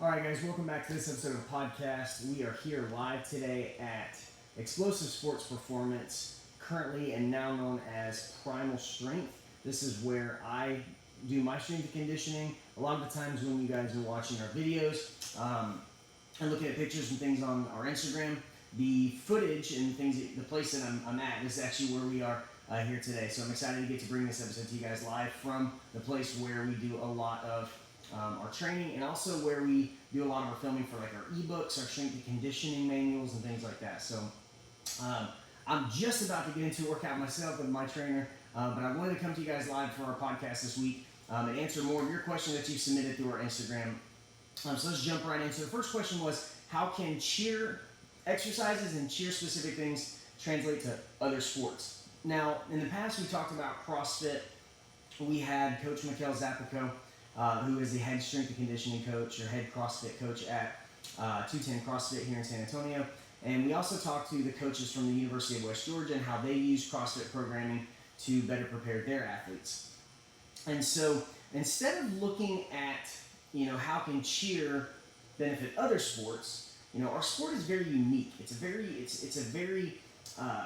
All right, guys, welcome back to this episode of the podcast. We are here live today at Explosive Sports Performance, currently and now known as Primal Strength. This is where I do my strength and conditioning. A lot of the times when you guys are watching our videos and looking at pictures and things on our Instagram, the footage and things, the place that I'm at is actually where we are here today. So I'm excited to get to bring this episode to you guys live from the place where we do a lot of our training, and also where we do a lot of our filming for like our ebooks, our strength and conditioning manuals, and things like that. So I'm just about to get into a workout myself with my trainer, but I wanted to come to you guys live for our podcast this week and answer more of your questions that you submitted through our Instagram. So let's jump right into it. The first question was, how can cheer exercises and cheer specific things translate to other sports? Now, in the past we talked about CrossFit. We had Coach Mikhail Zapico, who is the head strength and conditioning coach or head CrossFit coach at 210 CrossFit here in San Antonio. And we also talked to the coaches from the University of West Georgia and how they use CrossFit programming to better prepare their athletes. And so instead of looking at, how can cheer benefit other sports, our sport is very unique. It's a very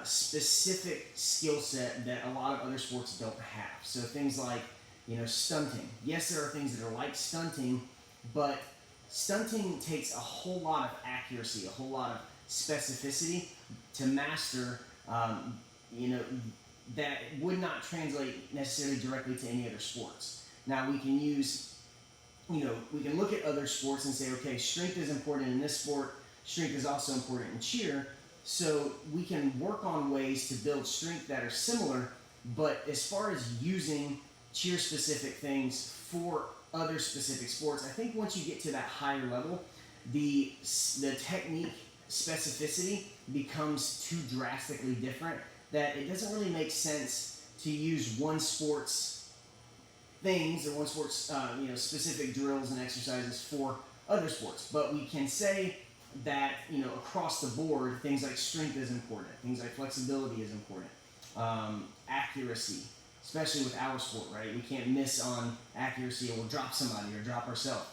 specific skill set that a lot of other sports don't have. So things like stunting. Yes, there are things that are like stunting, but stunting takes a whole lot of accuracy, a whole lot of specificity to master, that would not translate necessarily directly to any other sports. Now we can use, we can look at other sports and say, okay, strength is important in this sport, strength is also important in cheer, so we can work on ways to build strength that are similar, but as far as using cheer specific things for other specific sports, I think once you get to that higher level, the technique specificity becomes too drastically different that it doesn't really make sense to use one sport's things or one sport's specific drills and exercises for other sports. But we can say that across the board, things like strength is important, things like flexibility is important, accuracy. Especially with our sport, right? We can't miss on accuracy or we'll drop somebody or drop ourselves.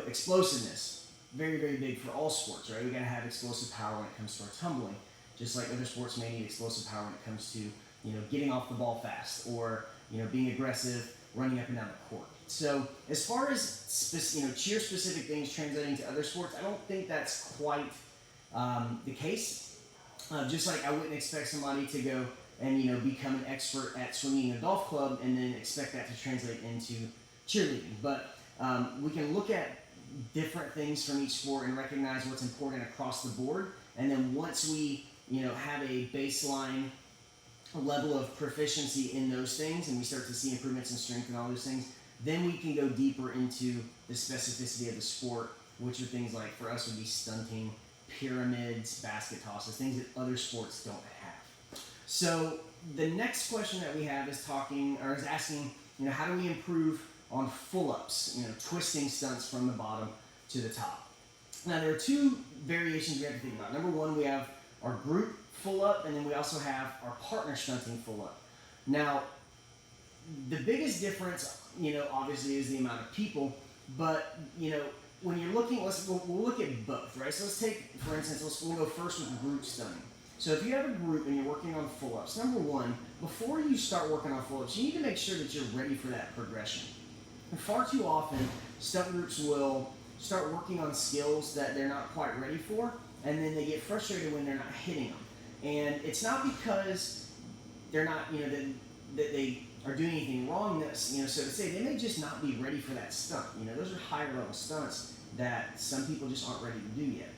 Explosiveness, very, very big for all sports, right? We gotta have explosive power when it comes to our tumbling. Just like other sports may need explosive power when it comes to, getting off the ball fast or, being aggressive, running up and down the court. So as far as, cheer specific things translating to other sports, I don't think that's quite the case. Just like I wouldn't expect somebody to go and become an expert at swinging a golf club and then expect that to translate into cheerleading. But we can look at different things from each sport and recognize what's important across the board. And then once we have a baseline level of proficiency in those things and we start to see improvements in strength and all those things, then we can go deeper into the specificity of the sport, which are things like, for us, would be stunting, pyramids, basket tosses, things that other sports don't have. So the next question that we have is asking, how do we improve on pull-ups, twisting stunts from the bottom to the top? Now there are two variations we have to think about. Number one, we have our group pull-up, and then we also have our partner stunting pull-up. Now, the biggest difference, obviously is the amount of people, but, when you're looking, we'll look at both, right? So let's take, for instance, we'll go first with group stunting. So if you have a group and you're working on pull-ups, number one, before you start working on pull-ups, you need to make sure that you're ready for that progression. And far too often, stunt groups will start working on skills that they're not quite ready for, and then they get frustrated when they're not hitting them. And it's not because they're not, that they are doing anything wrong, so to say. They may just not be ready for that stunt. Those are higher level stunts that some people just aren't ready to do yet.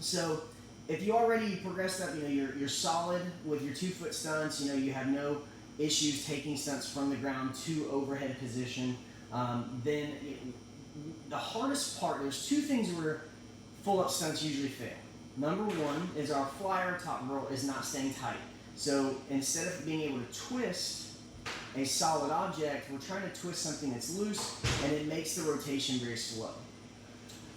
So if you already progressed up, you're solid with your 2-foot stunts, you have no issues taking stunts from the ground to overhead position, then the hardest part, there's two things where full-up stunts usually fail. Number one is our flyer top roll is not staying tight. So instead of being able to twist a solid object, we're trying to twist something that's loose, and it makes the rotation very slow.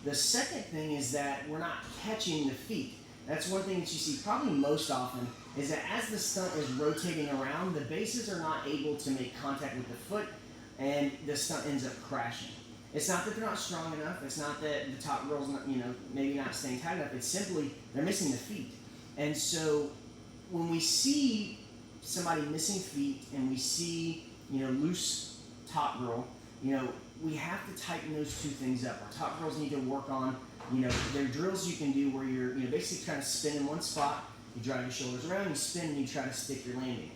The second thing is that we're not catching the feet. That's one thing that you see probably most often, is that as the stunt is rotating around, the bases are not able to make contact with the foot, and the stunt ends up crashing. It's not that they're not strong enough. It's not that the top girl's not, maybe not staying tight enough. It's simply they're missing the feet. And so when we see somebody missing feet and we see, loose top girl, we have to tighten those two things up. Our top girls need to work on, there are drills you can do where you're, basically trying to spin in one spot. You drive your shoulders around, you spin, and you try to stick your landing.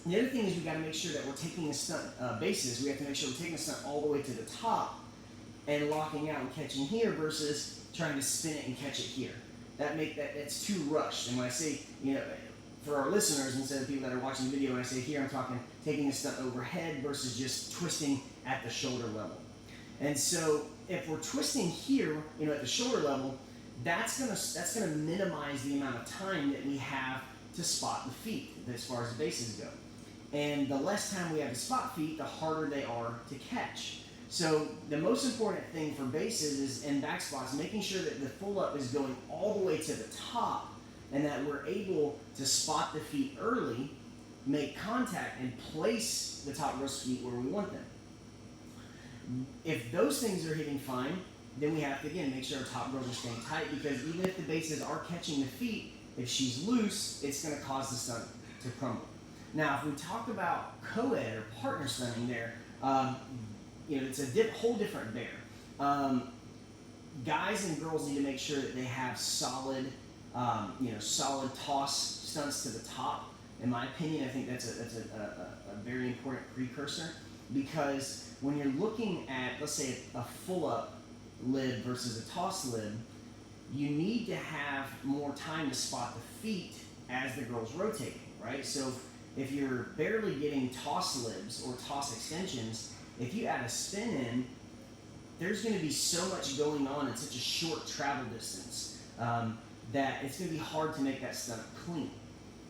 The other thing is we got to make sure that we're taking the stunt bases. We have to make sure we're taking the stunt all the way to the top and locking out and catching here versus trying to spin it and catch it here. That's too rushed. And when I say, for our listeners instead of people that are watching the video, when I say here, I'm talking taking the stunt overhead versus just twisting at the shoulder level. And so if we're twisting here, at the shoulder level, that's gonna minimize the amount of time that we have to spot the feet as far as the bases go. And the less time we have to spot feet, the harder they are to catch. So the most important thing for bases and back spots, making sure that the full up is going all the way to the top and that we're able to spot the feet early, make contact, and place the top girl's feet where we want them. If those things are hitting fine, then we have to, again, make sure our top girls are staying tight, because even if the bases are catching the feet, if she's loose, it's going to cause the stunt to crumble. Now, if we talk about co-ed or partner stunting there, it's a whole different bear. Guys and girls need to make sure that they have solid toss stunts to the top. In my opinion, I think that's a very important precursor, because when you're looking at, let's say, a full-up lid versus a toss lid, you need to have more time to spot the feet as the girl's rotating, right? So if you're barely getting toss libs or toss extensions, if you add a spin in, there's going to be so much going on in such a short travel distance that it's going to be hard to make that stunt clean.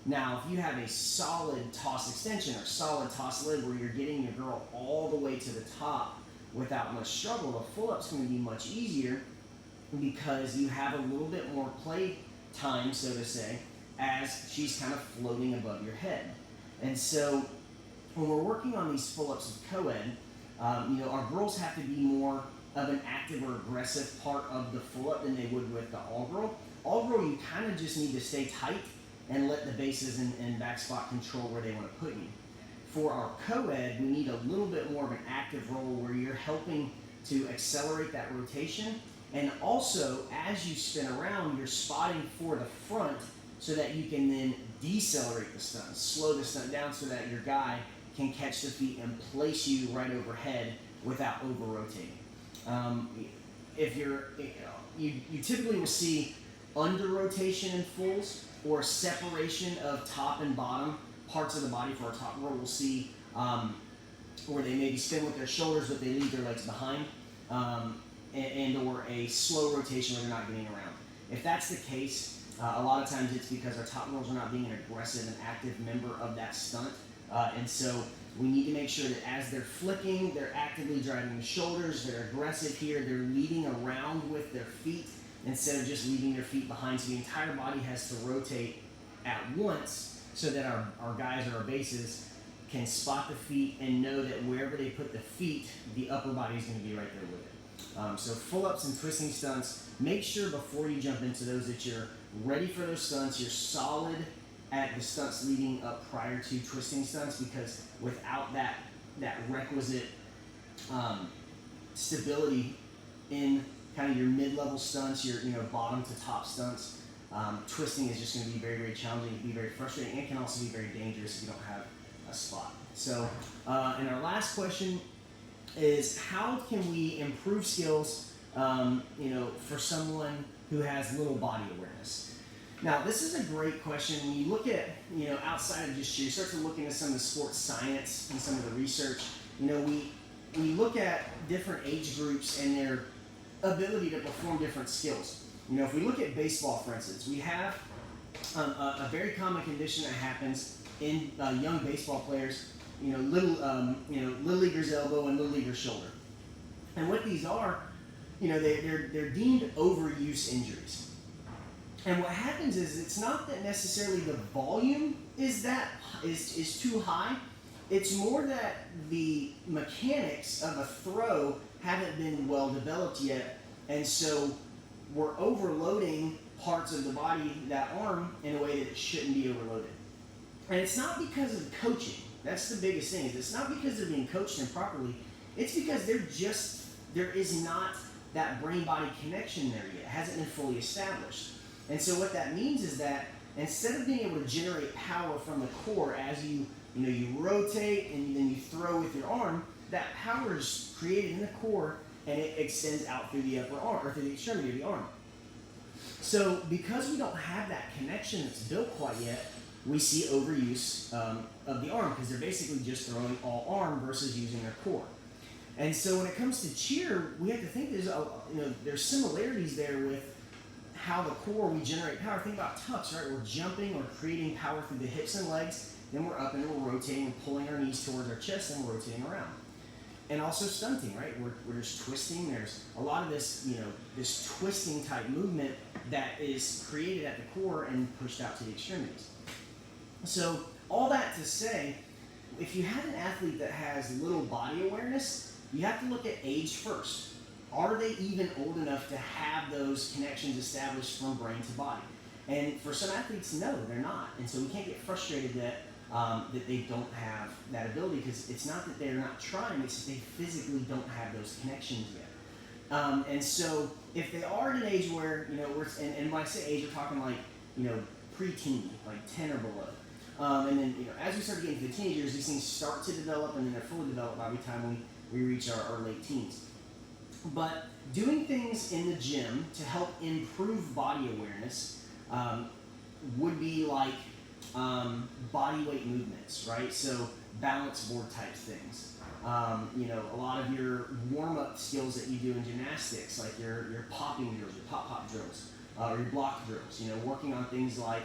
Now, if you have a solid toss extension or solid toss lid where you're getting your girl all the way to the top without much struggle, the full-up's going to be much easier because you have a little bit more play time, so to say, as she's kind of floating above your head. And so when we're working on these full-ups with co-ed, our girls have to be more of an active or aggressive part of the full-up than they would with the all-girl. All-girl, you kind of just need to stay tight and let the bases and back spot control where they want to put you. For our co-ed, we need a little bit more of an active role where you're helping to accelerate that rotation, and also as you spin around, you're spotting for the front so that you can then decelerate the stunt, slow the stunt down so that your guy can catch the feet and place you right overhead without over-rotating. If you typically will see under-rotation in fulls, or separation of top and bottom parts of the body. For our top girl, we'll see where they maybe spin with their shoulders, but they leave their legs behind, and or a slow rotation where they're not getting around. If that's the case, a lot of times it's because our top girls are not being an aggressive and active member of that stunt, and so we need to make sure that as they're flicking, they're actively driving the shoulders, they're aggressive here, they're leading around with their feet, instead of just leaving their feet behind. So the entire body has to rotate at once so that our guys or our bases can spot the feet and know that wherever they put the feet, the upper body is going to be right there with it. So full-ups and twisting stunts, make sure before you jump into those that you're ready for those stunts, you're solid at the stunts leading up prior to twisting stunts, because without that requisite stability in kind of your mid-level stunts, your bottom to top stunts, twisting is just going to be very, very challenging. It can be very frustrating, and can also be very dangerous if you don't have a spot. So, and our last question is, how can we improve skills, for someone who has little body awareness? Now, this is a great question. When you look at, outside of just cheer, you start to look into some of the sports science and some of the research. We look at different age groups and their ability to perform different skills. If we look at baseball, for instance, we have a very common condition that happens in young baseball players. Little leaguer's elbow and little leaguer's shoulder. And what these are, they're deemed overuse injuries. And what happens is it's not that necessarily the volume is too high. It's more that the mechanics of a throw haven't been well developed yet, and so we're overloading parts of the body, that arm, in a way that it shouldn't be overloaded. And it's not because of coaching. That's the biggest thing. It's not because they're being coached improperly. It's because there is not that brain-body connection there yet. It hasn't been fully established. And so what that means is that instead of being able to generate power from the core as you rotate and then you throw with your arm, that power is created in the core and it extends out through the upper arm or through the extremity of the arm. So because we don't have that connection that's built quite yet, we see overuse of the arm because they're basically just throwing all arm versus using their core. And so when it comes to cheer, we have to think there's similarities there with how the core, we generate power. Think about tucks, right? We're jumping or creating power through the hips and legs, then we're up and we're rotating and pulling our knees towards our chest and we're rotating around. And also stunting, right? We're just twisting. There's a lot of this, this twisting type movement that is created at the core and pushed out to the extremities. So all that to say, if you have an athlete that has little body awareness, you have to look at age first. Are they even old enough to have those connections established from brain to body? And for some athletes, no, they're not. And so we can't get frustrated that they don't have that ability, because it's not that they're not trying, it's that they physically don't have those connections yet. And so if they are at an age where, and when I say age, we're talking like, pre-teen, like 10 or below. And then, as we start getting to the teenagers, these things start to develop, and then they're fully developed by the time we reach our late teens. But doing things in the gym to help improve body awareness would be like body weight movements, right? So balance board type things. A lot of your warm-up skills that you do in gymnastics, like your popping drills, your pop drills, or your block drills. Working on things like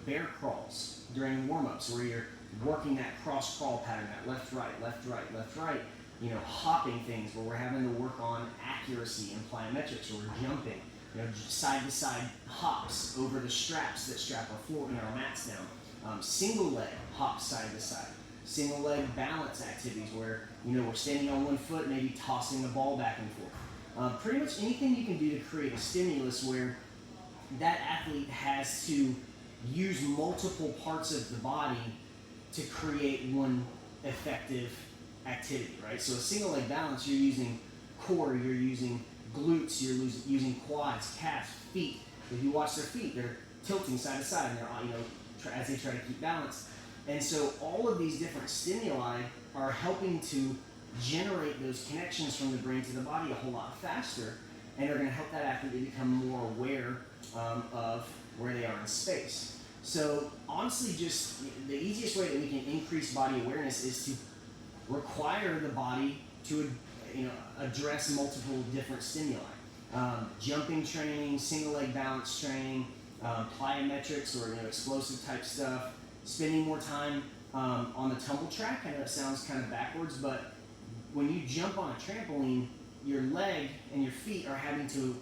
bear crawls during warm-ups, where you're working that cross crawl pattern, that left right, left right, left right. Hopping things where we're having to work on accuracy and plyometrics, or we're jumping, side to side hops over the straps that strap our floor, our mats down. Single leg hops side to side. Single leg balance activities where, we're standing on one foot, maybe tossing the ball back and forth. Pretty much anything you can do to create a stimulus where that athlete has to use multiple parts of the body to create one effective activity, right? So a single leg balance, you're using core, you're using glutes, you're using quads, calves, feet. If you watch their feet, they're tilting side to side, and they're, as they try to keep balance. And so all of these different stimuli are helping to generate those connections from the brain to the body a whole lot faster, and are going to help that athlete to become more aware of where they are in space. So honestly, just the easiest way that we can increase body awareness is to require the body to address multiple different stimuli. Jumping training, single leg balance training, plyometrics or explosive type stuff, spending more time on the tumble track. I know it sounds kind of backwards, but when you jump on a trampoline, your leg and your feet are having to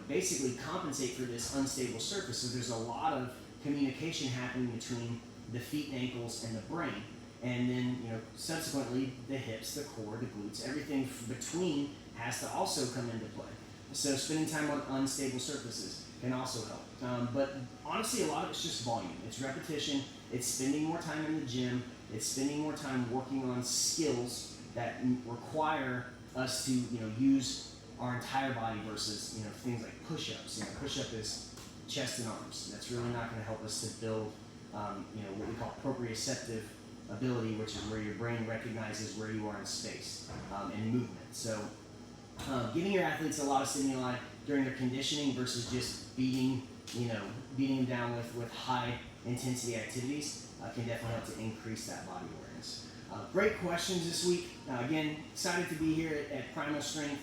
basically compensate for this unstable surface. So there's a lot of communication happening between the feet and ankles and the brain. And then, subsequently, the hips, the core, the glutes, everything between has to also come into play. So spending time on unstable surfaces can also help. But honestly, a lot of it's just volume. It's repetition. It's spending more time in the gym. It's spending more time working on skills that require us to, use our entire body versus, things like push-ups. Push-up is chest and arms. That's really not going to help us to build, what we call proprioceptive ability, which is where your brain recognizes where you are in space and movement. So giving your athletes a lot of stimuli during their conditioning versus just beating them down with high intensity activities can definitely help to increase that body awareness. Great questions this week. Again, excited to be here at Primal Strength.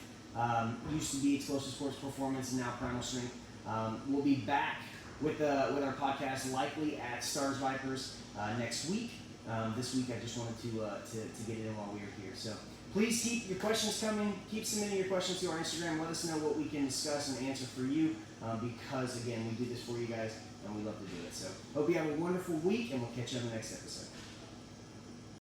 Used to be Explosive Sports Performance, and now Primal Strength. We'll be back with our podcast likely at Stars Vipers next week. This week I just wanted to get it in while we were here. So please keep your questions coming. Keep submitting your questions to our Instagram. Let us know what we can discuss and answer for you because, again, we do this for you guys and we love to do it. So hope you have a wonderful week, and we'll catch you on the next episode.